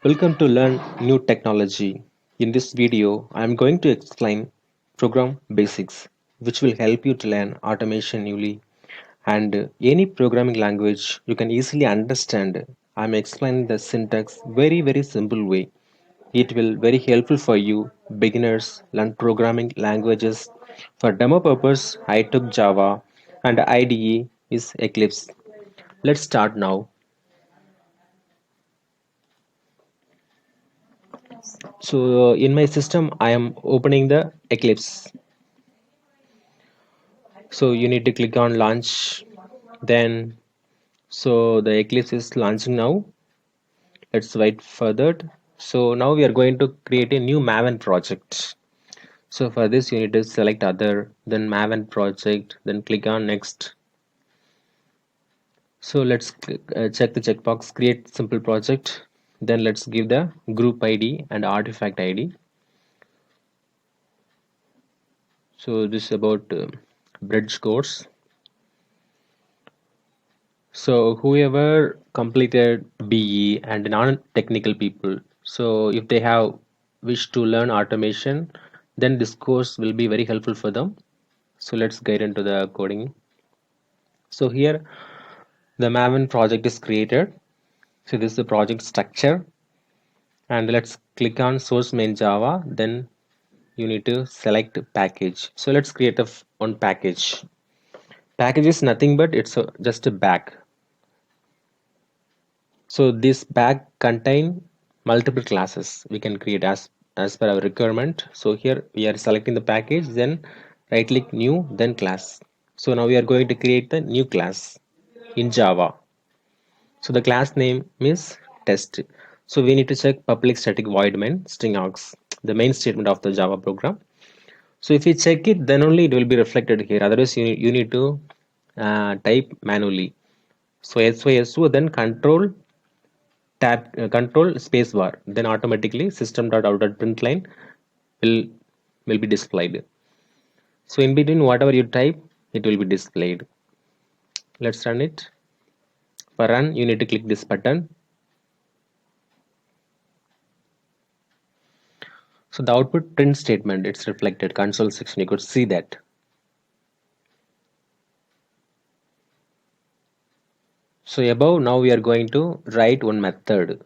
Welcome to Learn New Technology. In this video, I am going to explain program basics, which will help you to learn automation newly and any programming language you can easily understand. I am explaining the syntax very simple way. It will very helpful for you beginners learn programming languages. For demo purpose, I took Java and IDE is Eclipse. Let's start now. So in my system, I am opening the Eclipse. So you need to click on launch. Then, so the Eclipse is launching now. Let's wait further. So now we are going to create a new Maven project. So for this, you need to select other, then Maven project, then click on next. So let's check the checkbox, create simple project. Then let's give the group ID and artifact ID. So this is about bridge course. So whoever completed BE and non-technical people, so if they have wish to learn automation, then this course will be very helpful for them. So let's get into the coding. So here the Maven project is created. So this is the project structure, and let's click on source main Java. Then you need to select package. So let's create one package. Package is nothing but it's just a bag. So this bag contain multiple classes we can create as per our requirement. So here we are selecting the package, then right click new, then class. So now we are going to create the new class in Java. So the class name is test. So we need to check public static void main string args, the main statement of the Java program. So if you check it, then only it will be reflected here. Otherwise, you need to type manually. So SYSU, then control space bar, then automatically system.out.println will will be displayed. So in between whatever you type, it will be displayed. Let's run it. For run, you need to click this button. So the output print statement, it's reflected console section, you could see that. So above, now we are going to write one method.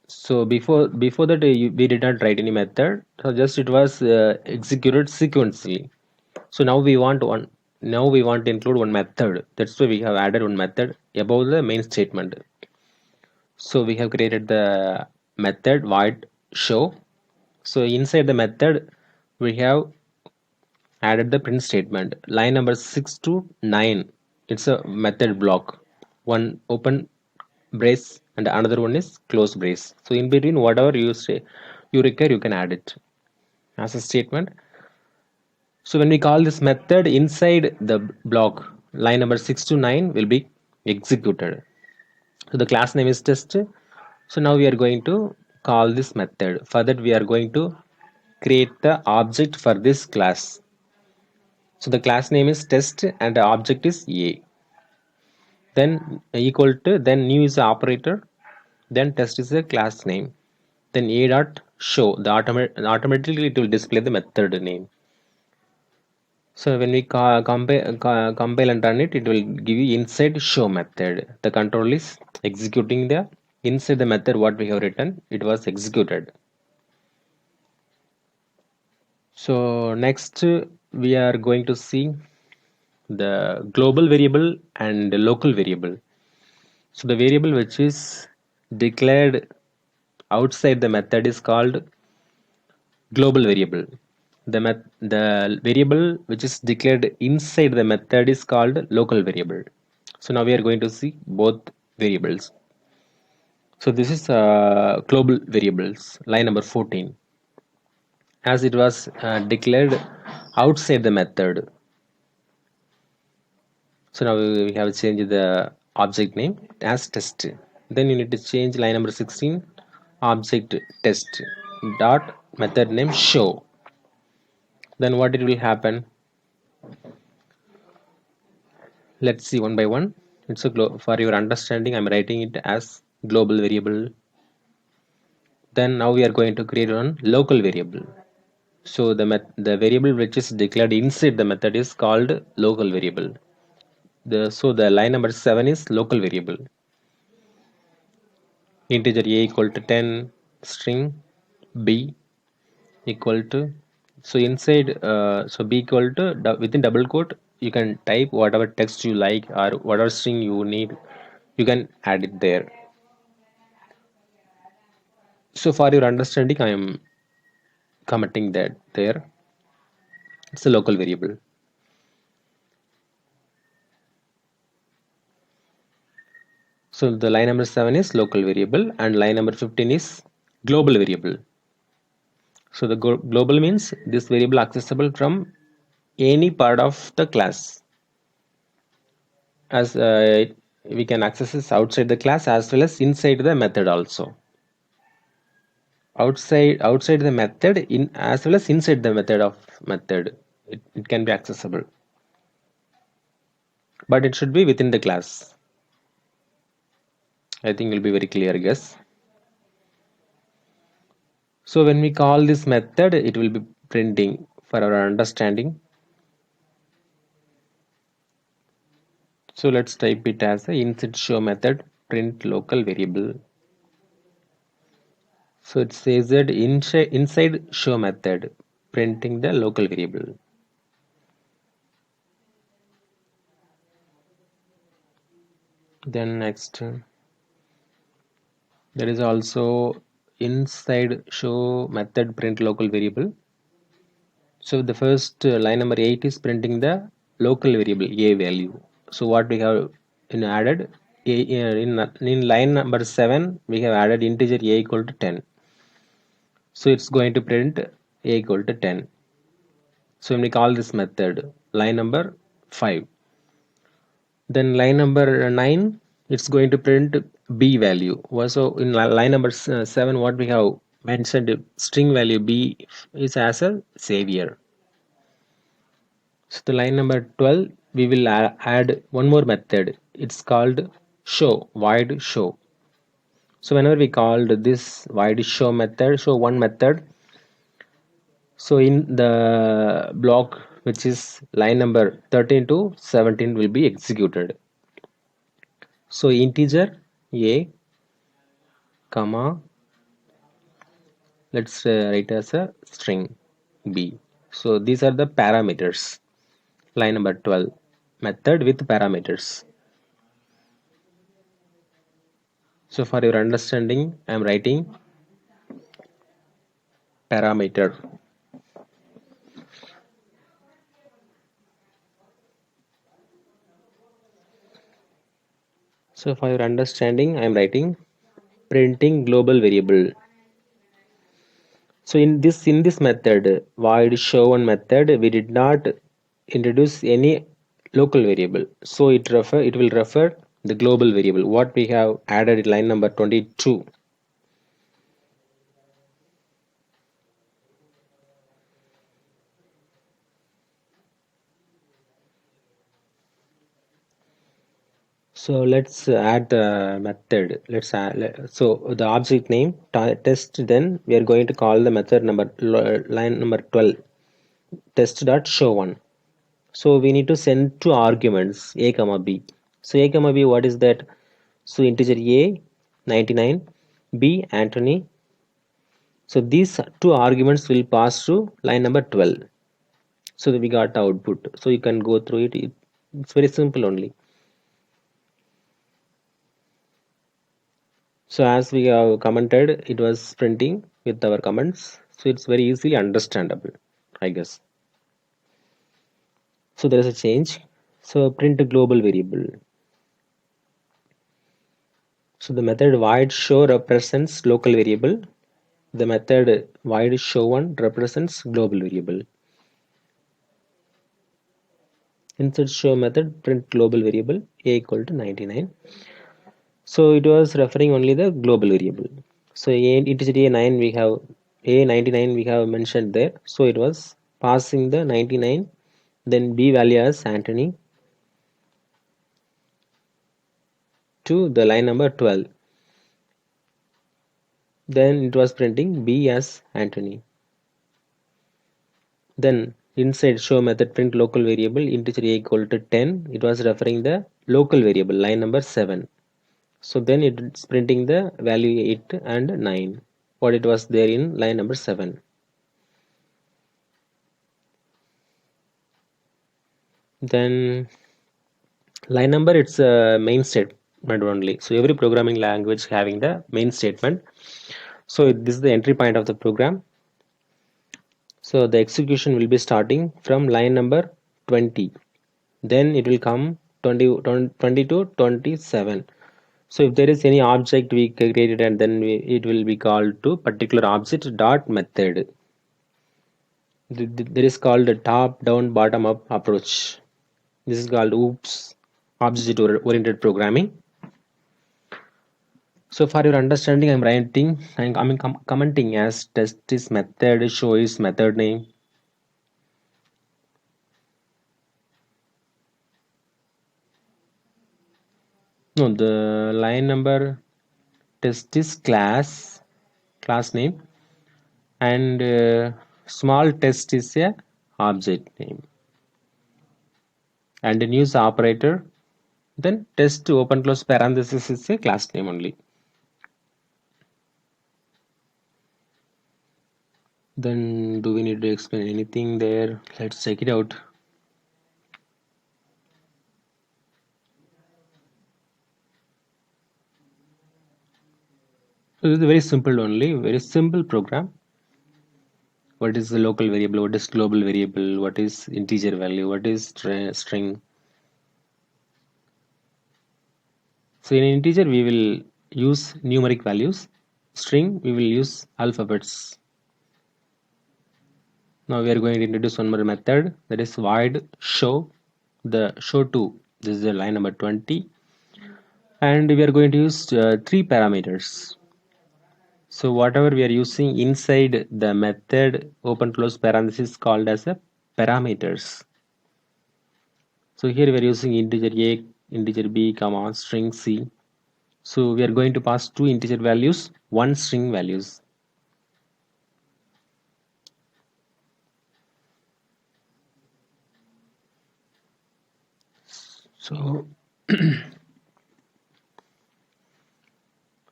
So before that, we did not write any method. So just it was executed sequentially. So now we want to include one method. That's why we have added one method above the main statement. So we have created the method void show. So inside the method, we have added the print statement. Line number 6 to 9. It's a method block. One open brace and another one is close brace. So in between, whatever you require, you can add it as a statement. So when we call this method inside the block, line number 6 to 9 will be executed. So the class name is test. So now we are going to call this method. For that we are going to create the object for this class. So the class name is test and the object is A. Then equal to, then new is the operator. Then test is the class name. Then A dot show, the automatically it will display the method name. So when we compile and run it, it will give you inside show method. The control is executing the inside the method what we have written. It was executed. So next we are going to see the global variable and the local variable. So the variable which is declared outside the method is called global variable. The variable which is declared inside the method is called local variable. So now we are going to see both variables. So this is global variables, line number 14. As it was declared outside the method. So now we have changed the object name as test. Then you need to change line number 16, object test dot method name show. Then what it will happen? Let's see one by one. It's for your understanding, I'm writing it as global variable. Then now we are going to create one local variable. So the variable which is declared inside the method is called local variable. So the line number 7 is local variable. Integer a equal to 10, string b equal to, so inside so b equal to within double quote you can type whatever text you like or whatever string you need, you can add it there. So for your understanding I am commenting that there it's a local variable. So the line number 7 is local variable and line number 15 is global variable. So the global means this variable accessible from any part of the class, as we can access this outside the class as well as inside the method also. Outside the method in as well as inside the method of method, it can be accessible, but it should be within the class. I think will be very clear, I guess. So when we call this method, it will be printing for our understanding. So let's type it as a insert show method print local variable. So it says that inside show method printing the local variable. Then next, there is also inside show method print local variable. So the first line number 8 is printing the local variable a value. So what we have added in line number 7 we have added integer a equal to 10. So it's going to print a equal to 10. So when we call this method line number 5, then line number 9 it's going to print b value. So in line number 7 what we have mentioned string value b is as a savior. So the line number 12 we will add one more method, it's called show, void show. So whenever we called this void show method, show one method, so in the block which is line number 13 to 17 will be executed. So integer a comma, let's write as a string b. So these are the parameters. Line number 12 method with parameters. So for your understanding I am writing parameter. So for your understanding I am writing printing global variable. So in this method void show one method we did not introduce any local variable, so it will refer the global variable what we have added in line number 22. So let's add the method. Let's add, so the object name test, then we are going to call the method number line number 12 test dot show one. So we need to send two arguments a comma b. So a comma b, what is that? So integer a 99, b Anthony. So these two arguments will pass through line number 12. So that we got the output. So you can go through it. It's very simple only. So as we have commented, it was printing with our comments. So it's very easily understandable, I guess. So there is a change. So print a global variable. So the method void show represents local variable. The method void show one represents global variable. Insert show method print global variable a equal to 99. So it was referring only the global variable. So integer a9 we have a99 we have mentioned there. So it was passing the 99, then b value as Anthony to the line number 12. Then it was printing B as Anthony. Then inside show method print local variable integer a equal to 10. It was referring the local variable line number 7. So then it's printing the value 8 and 9. What it was there in line number 7. Then line number, it's a main statement only. So every programming language having the main statement. So this is the entry point of the program. So the execution will be starting from line number 20. Then it will come 20 to 27. So if there is any object we created, and then it will be called to particular object dot method. There is called a top down bottom up approach. This is called OOPS, object oriented programming. So for your understanding, I'm writing, I'm commenting as test is method, show is method name. No, the line number test is class name, and small test is a object name, and the news operator. Then test open close parenthesis is a class name only. Then do we need to explain anything there? Let's check it out. So this is very simple only, very simple program. What is the local variable? What is global variable? What is integer value? What is string? So in integer we will use numeric values. String we will use alphabets. Now we are going to introduce one more method, that is void show. The show2. This is the line number 20, and we are going to use 3 parameters. So whatever we are using inside the method open close parenthesis called as a parameters. So here we are using integer a, integer b, comma string c. So we are going to pass 2 integer values, 1 string values. So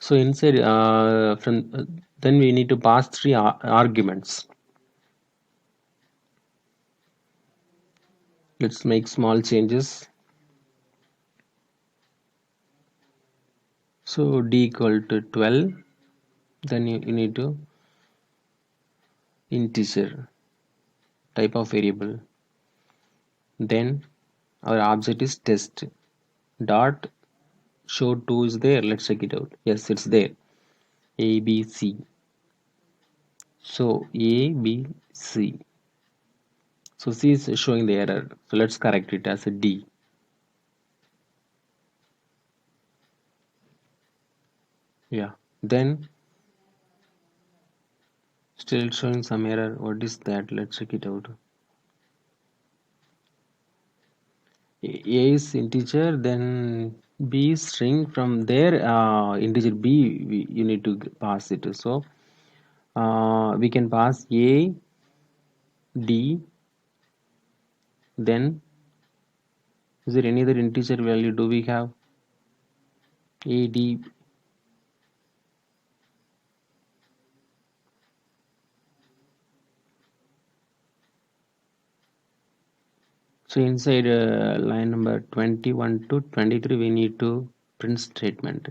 so inside then we need to pass 3 arguments. Let's make small changes. So d equal to 12. Then you need to integer type of variable. Then our object is test dot show 2 is there. Let's check it out. Yes, it's there. A B C. So A B C. So C is showing the error. So let's correct it as a D. Yeah. Then still showing some error. What is that? Let's check it out. A is integer, then B is string. From there, integer B you need to pass it. So we can pass A D. Then is there any other integer value do we have? A D. So inside line number 21 to 23 we need to print statement.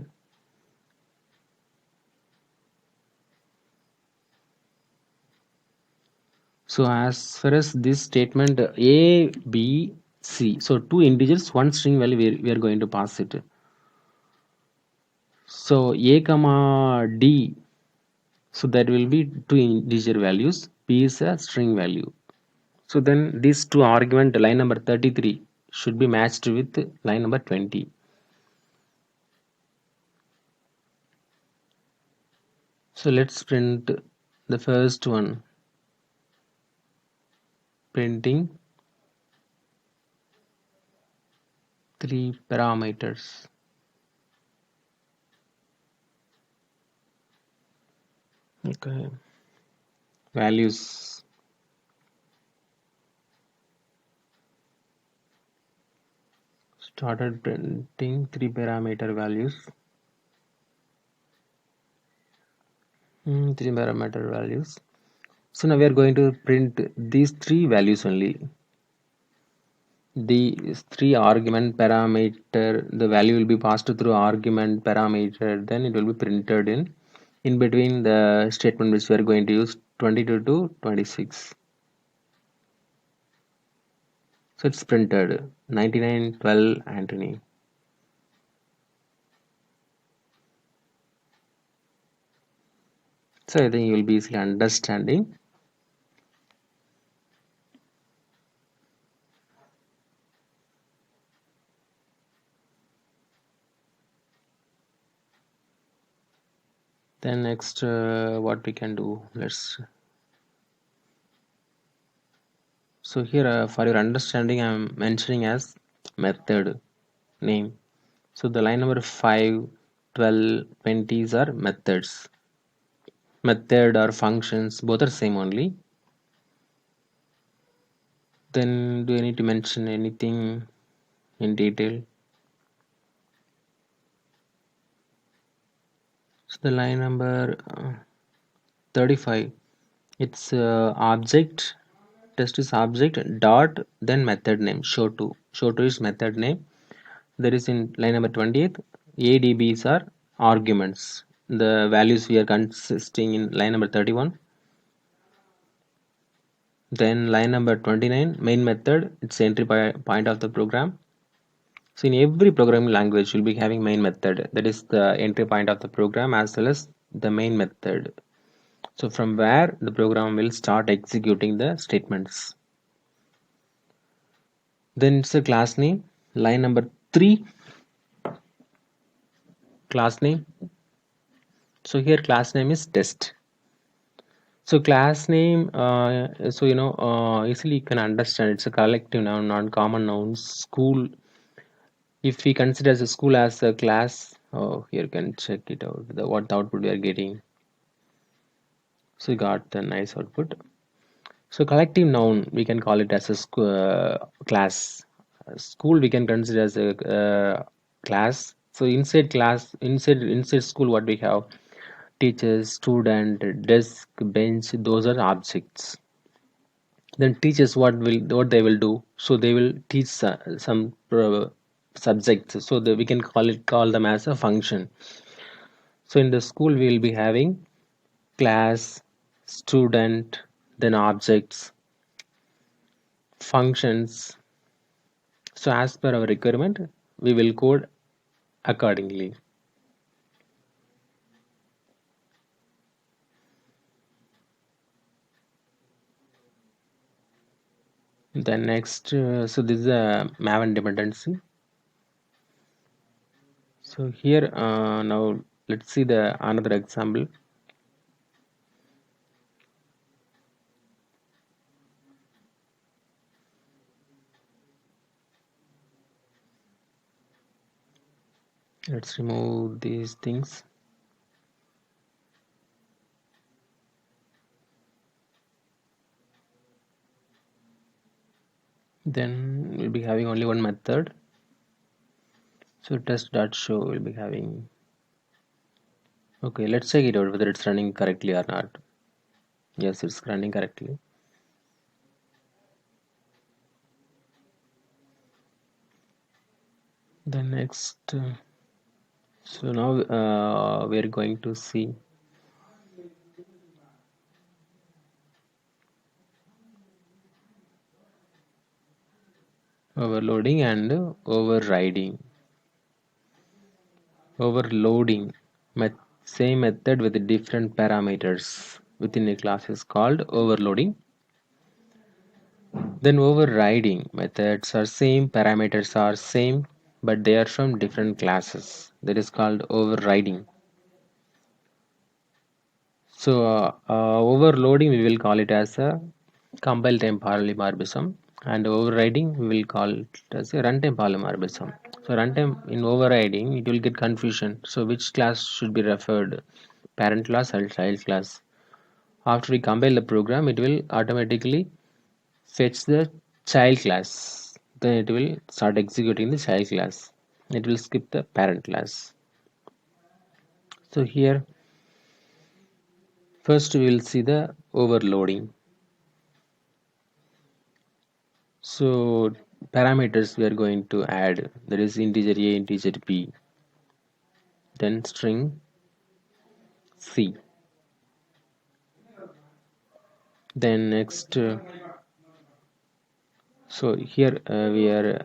So as far as this statement A, B, C, so 2 integers, 1 string value we are going to pass it. So A comma D, so that will be 2 integer values, B is a string value. So then these 2 argument line number 33 should be matched with line number 20. So let's print the first one, printing 3 parameters. Okay, values. Started printing three parameter values. Three parameter values. So now we are going to print these three values only. These three argument parameter, the value will be passed through argument parameter, then it will be printed in between the statement which we are going to use 22 to 26. So it's printed 99 12 Anthony. So I think you will be easily understanding. Then next, what we can do, let's. So here, for your understanding, I'm mentioning as method name. So the line number 5, 12, 20s are methods. Method or functions, both are same only. Then do I need to mention anything in detail? So the line number 35, it's object, test is object dot then method name show to is method name. There is in line number 20th, ADBs are arguments. The values we are consisting in line number 31. Then line number 29, main method, it's entry point of the program. So in every programming language, you'll be having main method. That is the entry point of the program as well as the main method. So from where the program will start executing the statements. Then it's a class name. Line number 3, class name. So here class name is test. So class name, so easily you can understand it's a collective noun, non-common noun. School, if we consider the school as a class, oh, here you can check it out. What the output we are getting. So you got the nice output. So collective noun, we can call it as a class. School we can consider as a class. So inside school, what we have: teachers, student, desk, bench. Those are objects. Then teachers, what they will do? So they will teach some subjects. So we can call them as a function. So in the school, we will be having class, student, then objects, functions. So as per our requirement, we will code accordingly. Then next, so this is a Maven dependency. So here now let's see the another example. Let's remove these things. Then we'll be having only one method. So test.show will be having. Okay, let's check it out whether it's running correctly or not. Yes, it's running correctly. The next, so now we're going to see overloading and overriding. Overloading, same method with different parameters within a class is called overloading. Then overriding methods are same, parameters are same, but they are from different classes. That is called overriding. So overloading we will call it as a compile time polymorphism, and overriding we will call it as a runtime polymorphism. So runtime in overriding it will get confusion. So which class should be referred? Parent class or child class? After we compile the program, it will automatically fetch the child class. Then it will start executing the child class. It will skip the parent class. So here first we will see the overloading. So parameters we are going to add, that is integer a, integer b, then string c. Then next so here we are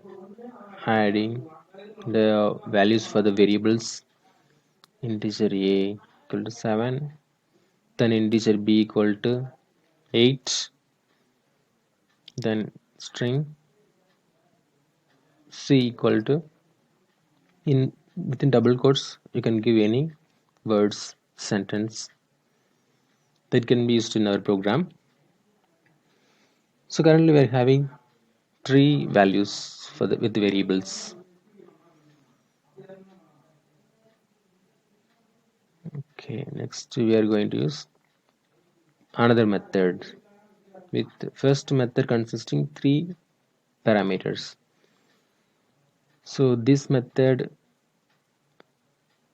adding the values for the variables. Integer a equal to 7, then integer b equal to 8, then string c equal to, in within double quotes you can give any words, sentence that can be used in our program. So currently we are having three values for the with the variables. Okay, next we are going to use another method, with first method consisting three parameters. So this method,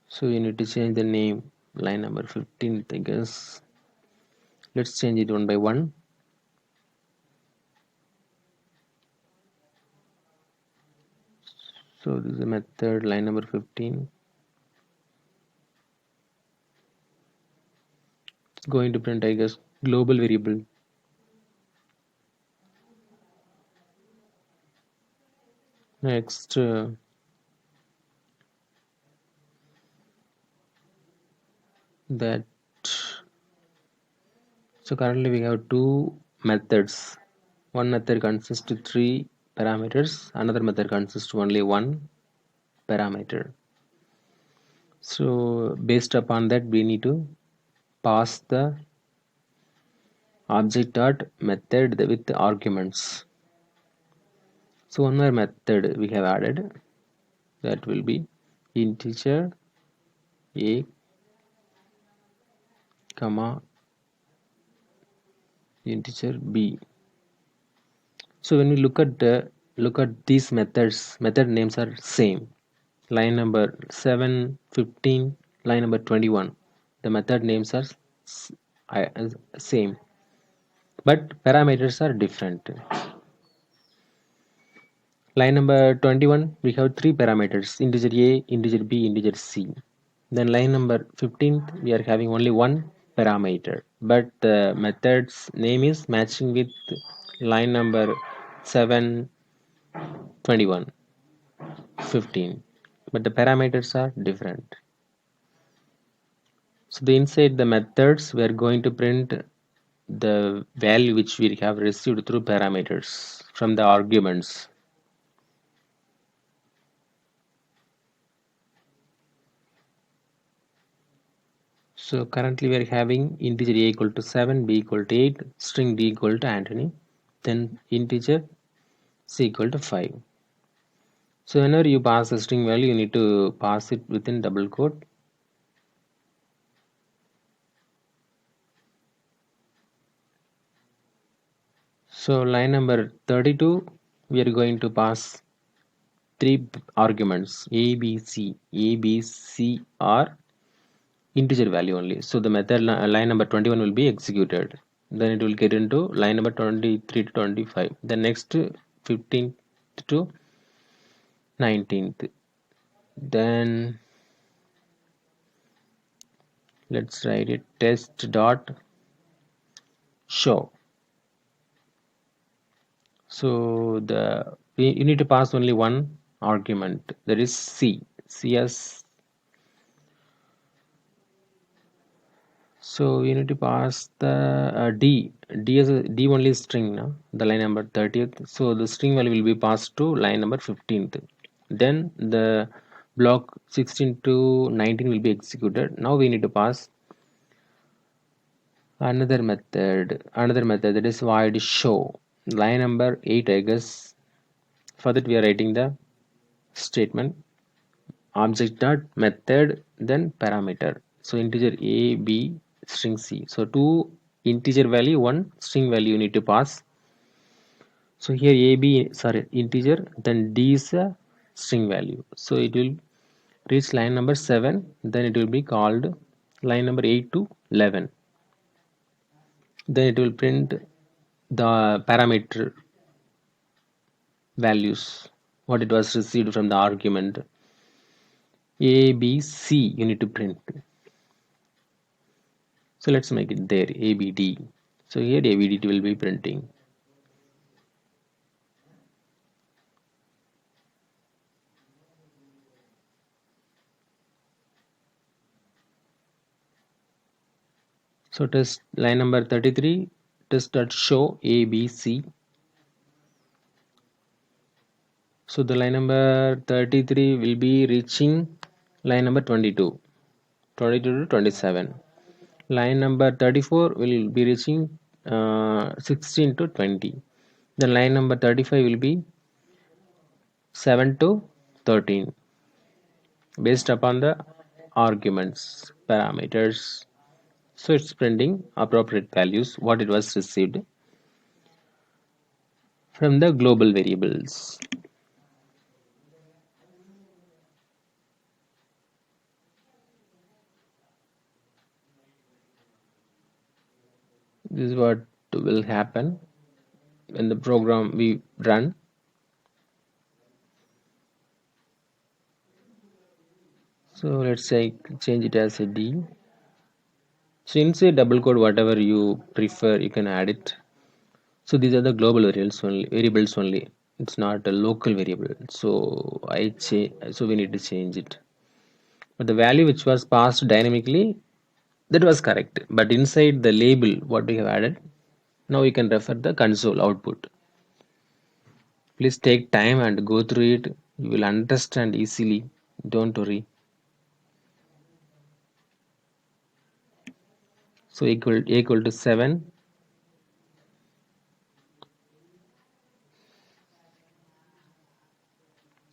so you need to change the name, line number 15, I guess. Let's change it one by one. So this is the method line number 15. It's going to print, I guess, global variable. Next that so currently we have two methods. One method consists of three parameters, another method consists of only one parameter. So based upon that we need to pass the object dot method with the arguments. So one more method we have added, that will be integer a comma integer b. So when we look at these methods, method names are same. Line number 7, 15, line number 21. The method names are same, but parameters are different. Line number 21, we have three parameters, integer a, integer b, integer c. Then line number 15, we are having only one parameter, but the method's name is matching with line number 7, 21, 15, but the parameters are different. So the inside the methods, we are going to print the value which we have received through parameters from the arguments. So currently we are having integer a equal to 7, b equal to 8, string d equal to Anthony, then integer c equal to 5. So whenever you pass a string value, you need to pass it within double quote. So line number 32, we are going to pass three arguments, a, b, c. A, b, c are integer value only. So the method line number 21 will be executed. Then it will get into line number 23 to 25. The next 15th to 19th. Then let's write it test dot show. So you need to pass only one argument, that is c. As so you need to pass the d as a d only string now, the line number 30th. So the string value will be passed to line number 15th. Then the block 16 to 19 will be executed. Now we need to pass another method that is void show, line number 8, I guess. For that we are writing the statement object dot method then parameter, so integer a, b, string c. So two integer value, one string value you need to pass. So here a b, sorry, integer, then d is a string value. So it will reach line number 7, then it will be called line number 8 to 11. Then it will print the parameter values, what it was received from the argument a b c you need to print. So let's make it there abd. So here abd will be printing. So test line number 33, test dot show abc. So the line number 33 will be reaching line number 22, 22 to 27. Line number 34 will be reaching 16 to 20. Then line number 35 will be 7 to 13 based upon the arguments parameters. So it's printing appropriate values what it was received from the global variables. This is what will happen when the program we run. So let's say change it as a D. So inside double code whatever you prefer you can add it. So these are the global variables only. It's not a local variable. So so we need to change it. But the value which was passed dynamically, that was correct. But inside the label what we have added, now we can refer the console output. Please take time and go through it. You will understand easily. Don't worry. So equal to 7.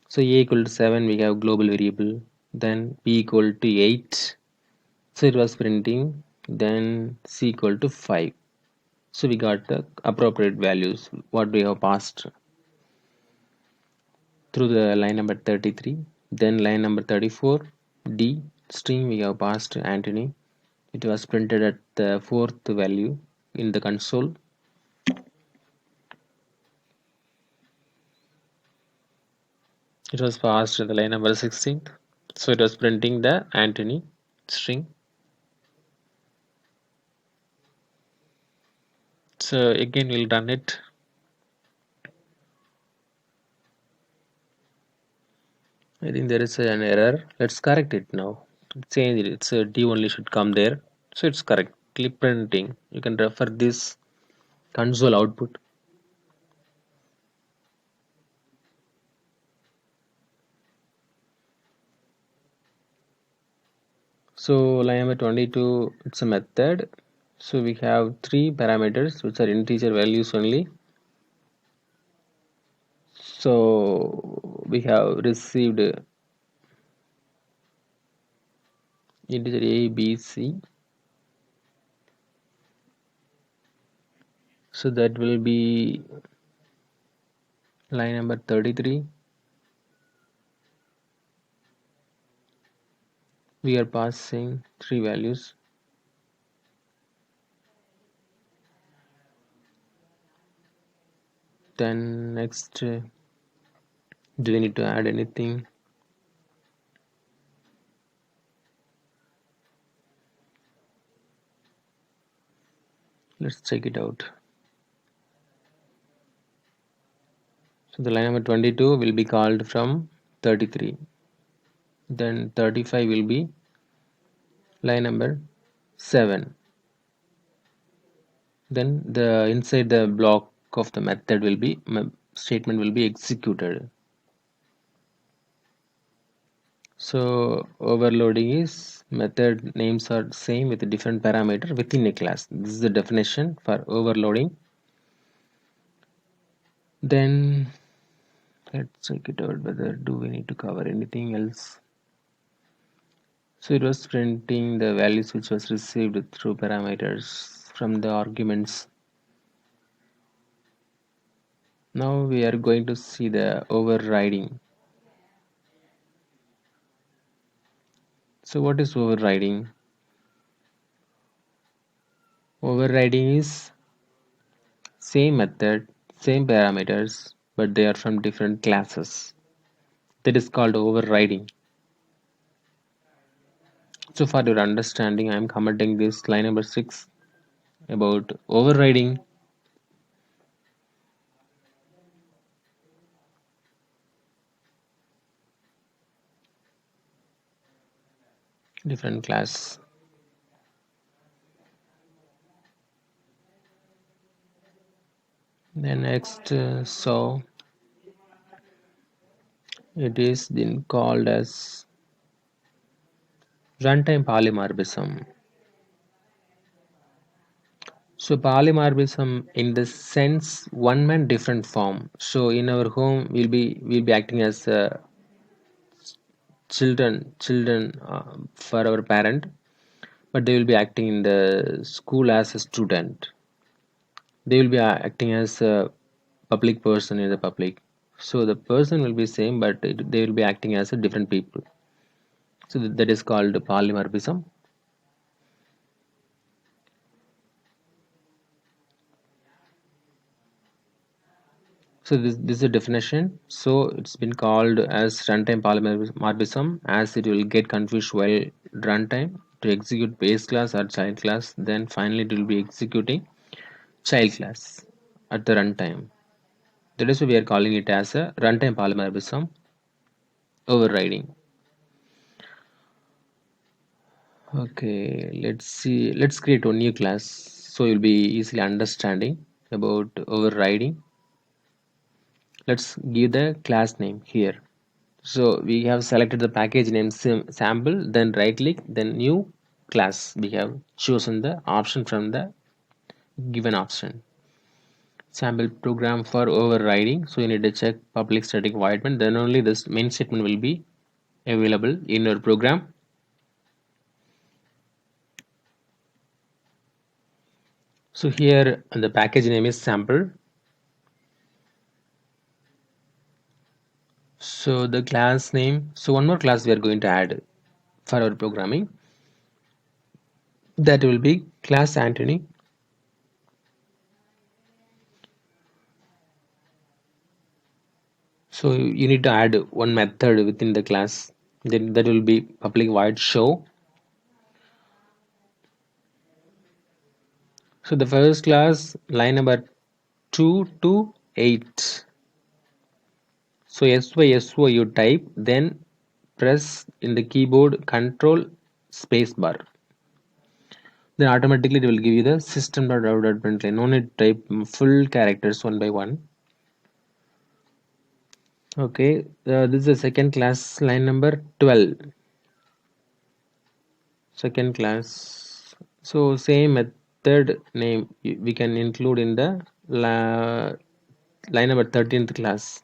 So a equal to 7 we have global variable. Then b equal to 8. So it was printing. Then c equal to 5. So we got the appropriate values what we have passed through the line number 33. Then line number 34 d string we have passed Anthony. It was printed at the fourth value in the console. It was passed at the line number 16th. So it was printing the Anthony string. So again we'll run it. I think there is an error. Let's correct it now. Change it. It's a D only should come there. So it's correctly printing. You can refer this console output. So line number 22, it's a method. So we have three parameters which are integer values only. So we have received integer a, b, c. So that will be line number 33. We are passing three values. Then next, do we need to add anything? Let's check it out. So the line number 22 will be called from 33. Then 35 will be line number 7. Then the inside the block of the method will be statement will be executed. So overloading is method names are same with a different parameter within a class. This is the definition for overloading. Then let's check it out whether do we need to cover anything else. So it was printing the values which was received through parameters from the arguments. Now we are going to see the overriding. So what is overriding? Overriding is same method, same parameters, but they are from different classes. That is called overriding. So for your understanding, I am commenting this line number 6 about overriding different class. Then next, so it is then called as runtime polymorphism. So polymorphism in the sense one man different form. So in our home we'll be acting as children for our parent, but they will be acting in the school as a student. They will be acting as a public person in the public. So the person will be same, but they will be acting as a different people. So that is called polymorphism. So this is a definition. So it's been called as runtime polymorphism as it will get confused while runtime to execute base class or child class. Then finally it will be executing child class at the runtime. That is why we are calling it as a runtime polymorphism overriding. Okay, let's see. Let's create a new class so you'll be easily understanding about overriding. Let's give the class name here. So we have selected the package name sample, then right click, then new class. We have chosen the option from the given option. Sample program for overriding. So you need to check public static void main. Then only this main statement will be available in your program. So here the package name is sample. So the class name. So one more class we are going to add for our programming. That will be class Anthony. So you need to add one method within the class. Then that will be public void show. So the first class line number 2 to 8. So SYSO you type, then press in the keyboard control space bar. Then automatically it will give you the system.out.println. No need to type full characters one by one. Okay, this is the second class line number 12. Second class. So same method name we can include in the line number 13th class.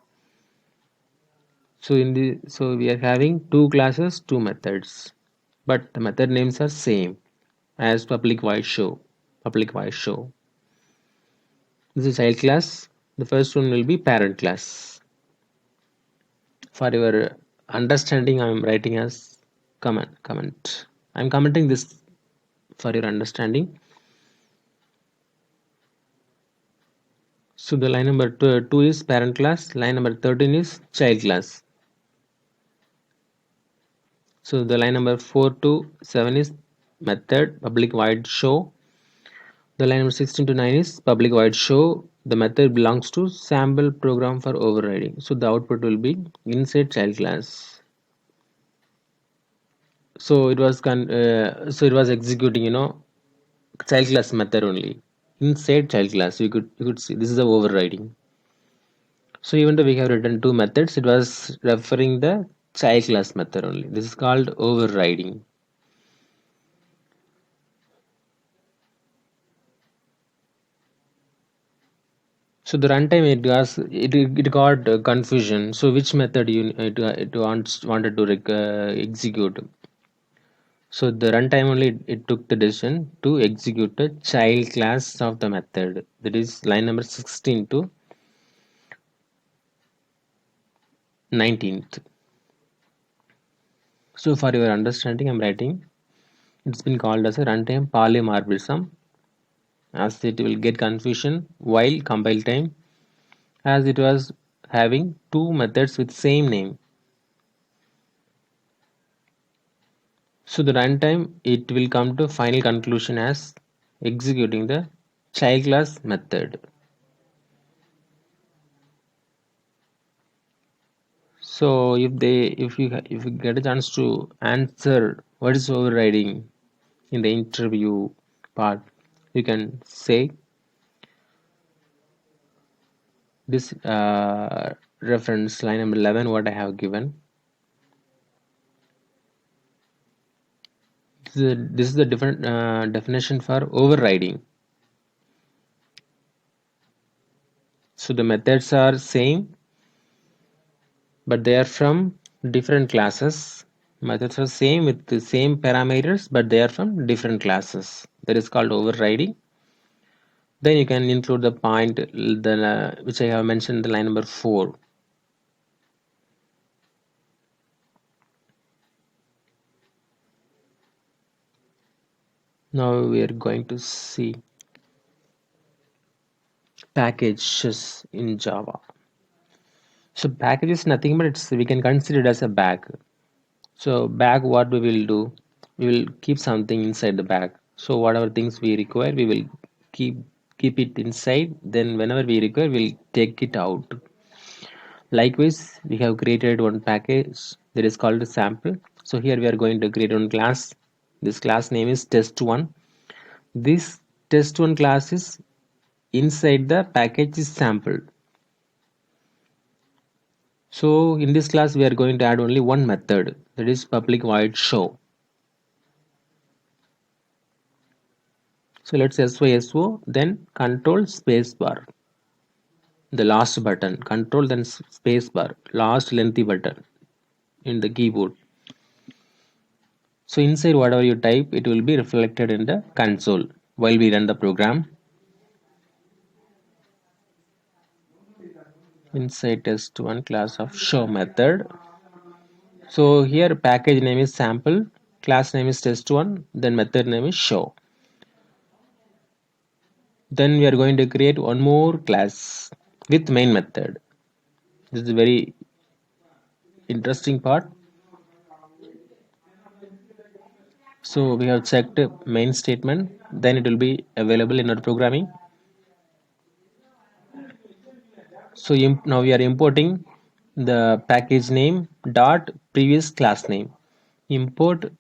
So we are having two classes, two methods, but the method names are same as public void show. Public void show. This is child class. The first one will be parent class. For your understanding, I am writing as comment. I am commenting this for your understanding. So the line number two is parent class. Line number 13 is child class. So the line number 4 to 7 is method public void show. The line number 16 to 9 is public void show. The method belongs to sample program for overriding. So the output will be inside child class. So it was executing child class method only inside child class. You could see this is the overriding. So even though we have written two methods, it was referring the child class method only. This is called overriding. So the runtime it got confusion. So which method it wanted to execute? So the runtime only it took the decision to execute the child class of the method, that is line number 16 to 19th. So for your understanding, I'm writing it's been called as a runtime polymorphism, as it will get confusion while compile time, as it was having two methods with same name. So the runtime it will come to final conclusion as executing the child class method. So if you get a chance to answer what is overriding in the interview part, you can say this reference line number 11 what I have given. This is the different definition for overriding. So the methods are same, but they are from different classes. Methods are same with the same parameters, but they are from different classes. That is called overriding. Then you can include the point which I have mentioned, the line number 4. Now we are going to see packages in Java. So package is nothing but it's we can consider it as a bag. So bag, what we will do, we will keep something inside the bag. So whatever things we require, we will keep keep it inside. Then whenever we require, we'll take it out. Likewise, we have created one package that is called a sample. So here we are going to create one class. This class name is test1. This test1 class is inside the package is sample. So in this class, we are going to add only one method, that is public void show. So let's SYSO, then control space bar, the last button, control then space bar, last lengthy button in the keyboard. So inside whatever you type, it will be reflected in the console while we run the program. Inside test1 class of show method. So here package name is sample, class name is test1, then method name is show. Then we are going to create one more class with main method. This is a very interesting part. So we have checked main statement, then it will be available in our programming. So now we are importing the package name dot previous class name. Import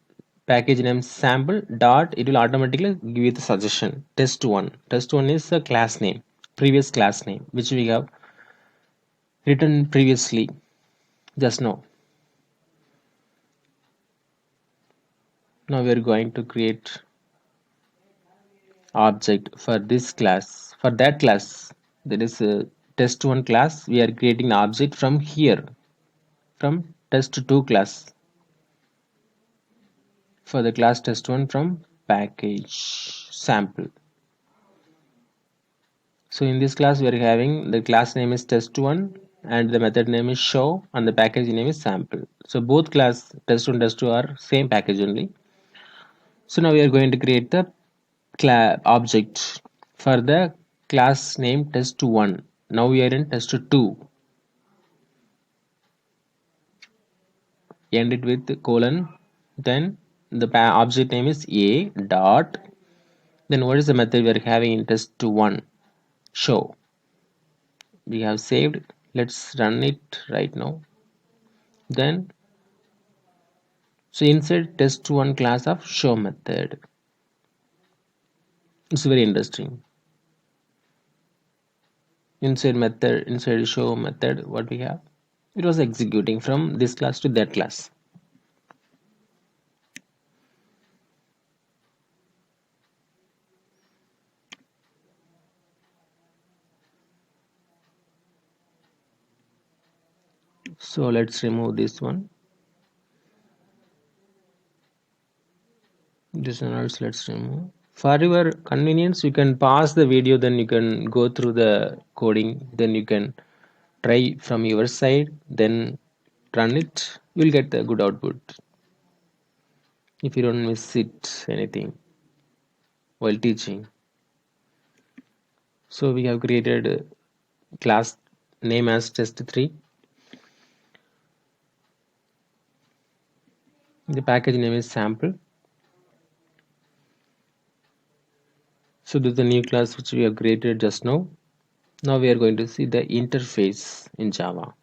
package name sample dot, it will automatically give you the suggestion test1. Test1 is the class name, previous class name, which we have written previously just now. Now we are going to create object for this class. For that class, there is a test1 class. We are creating an object from here, from test2 class. For the class test1 from package sample. So in this class, we are having the class name is test1 and the method name is show and the package name is sample. So both class test1 test2 are same package only. So now we are going to create the object for the class name test1. Now we are in test2. End it with colon. Then the object name is a dot. Then what is the method we are having in test1? Show. We have saved. Let's run it right now. Then so inside test1 class of show method. It's very interesting. Inside show method, what we have? It was executing from this class to that class. So let's remove this one. this one also let's remove. For your convenience you can pause the video, then you can go through the coding, then you can try from your side, then run it. You'll get a good output if you don't miss it anything while teaching. So we have created a class name as test3. The package name is sample. So this is the new class which we have created just now. Now we are going to see the interface in Java.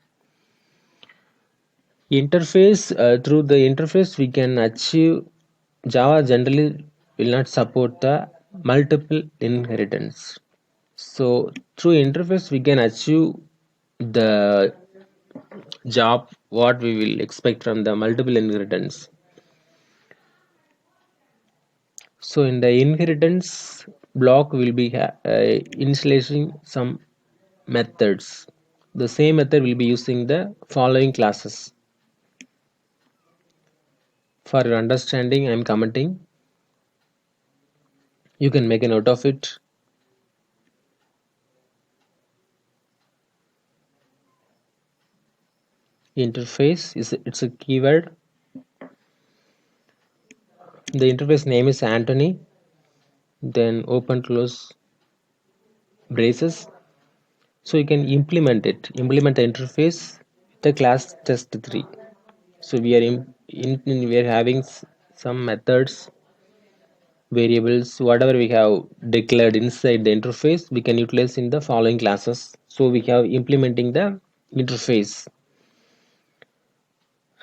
Interface, through the interface we can achieve. Java generally will not support the multiple inheritance. So through interface we can achieve the job what we will expect from the multiple inheritance. So in the inheritance block we'll be initializing some methods. The same method will be using the following classes. For your understanding I am commenting, you can make a note of it. Interface is it's a keyword. The interface name is Anthony, then open close braces. So you can implement the interface with the class test3. So we are we are having some methods, variables, whatever we have declared inside the interface we can utilize in the following classes. So we have implementing the interface.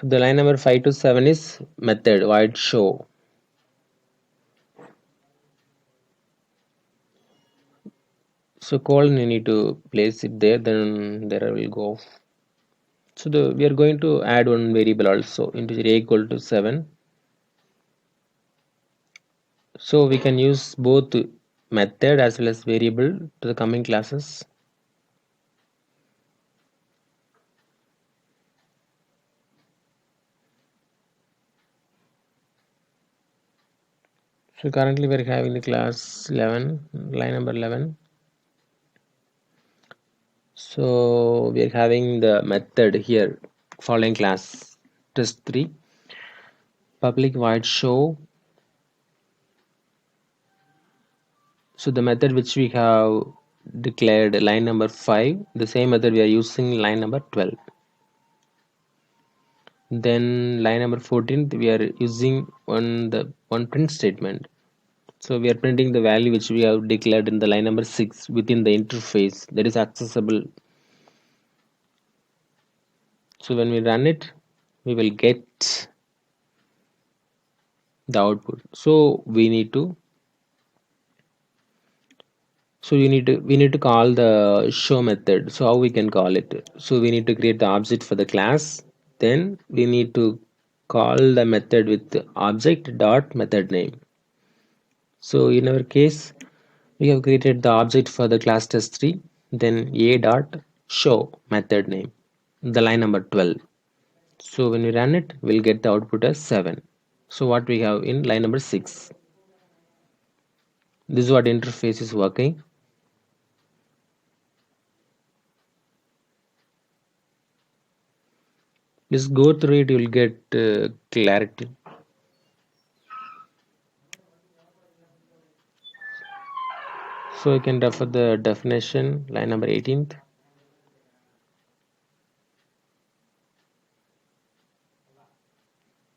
So the line number 5 to 7 is method void show. So colon you need to place it there, then there I will go. So we are going to add one variable also, integer a equal to 7. So we can use both method as well as variable to the coming classes. So currently we are having the class 11, line number 11. So we are having the method here following class test3 public void show. So the method which we have declared line number 5, the same method we are using line number 12. Then line number 14 we are using one print statement. So we are printing the value which we have declared in the line number 6 within the interface that is accessible. So when we run it we will get the output. So we need to we need to call the show method. So how we can call it? So we need to create the object for the class, then we need to call the method with the object dot method name. So in our case we have created the object for the class test3, then a dot show method name, the line number 12. So when we run it we'll get the output as 7. So what we have in line number 6, this is what interface is working. Just go through it, you'll get clarity. So you can refer the definition, line number 18th.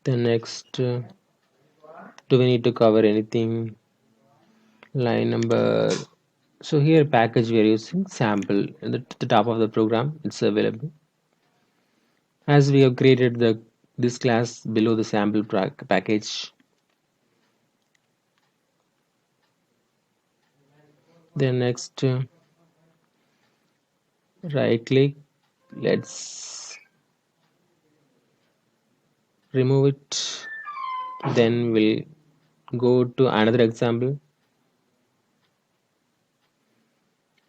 The next, do we need to cover anything? Line number, so here package we are using sample at the top of the program, it's available. As we have created this class below the sample package. Then next, right click, let's remove it. Then we'll go to another example,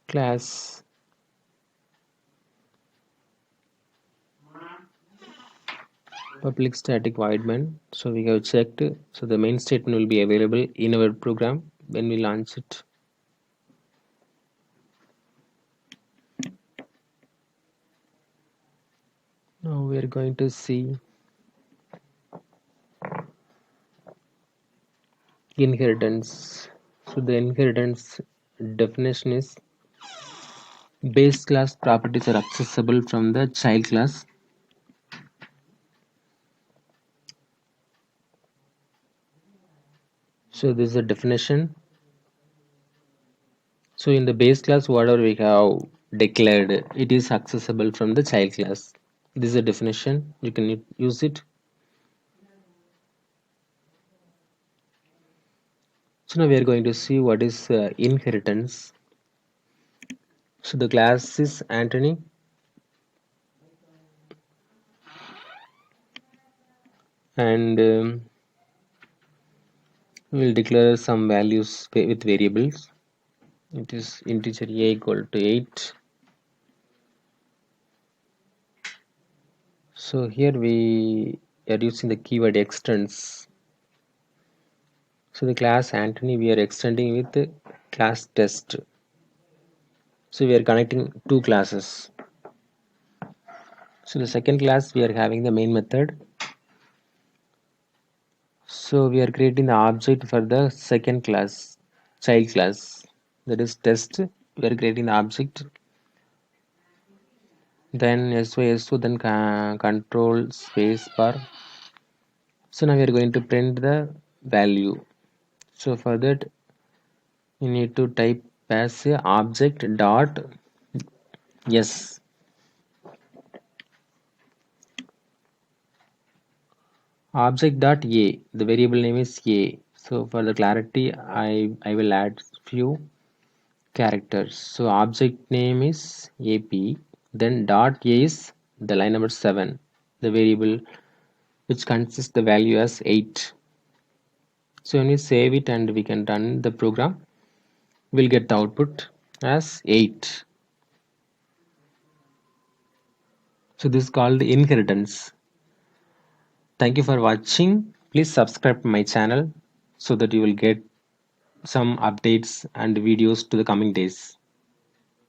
class public static void main. So we have checked. So the main statement will be available in our program when we launch it. Now we are going to see inheritance. So the inheritance definition is base class properties are accessible from the child class. So this is a definition. So in the base class, whatever we have declared, it is accessible from the child class. This is a definition. You can use it. So now we are going to see what is inheritance. So the class is Anthony, and we will declare some values with variables. It is integer a equal to 8. So here we are using the keyword extends. So the class Anthony we are extending with the class test. So we are connecting two classes. So the second class we are having the main method. So we are creating the object for the second class, child class, that is test. We are creating the object, then SYSO, then control space bar. So now we are going to print the value. So for that you need to type as a object dot yes. Object dot a, the variable name is a. So for the clarity I will add few characters. So object name is ap, then dot a is the line number 7, the variable which consists the value as 8. So when we save it and we can run the program, we'll get the output as 8. So this is called inheritance. Thank you for watching. Please subscribe to my channel so that you will get some updates and videos to the coming days.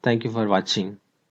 Thank you for watching.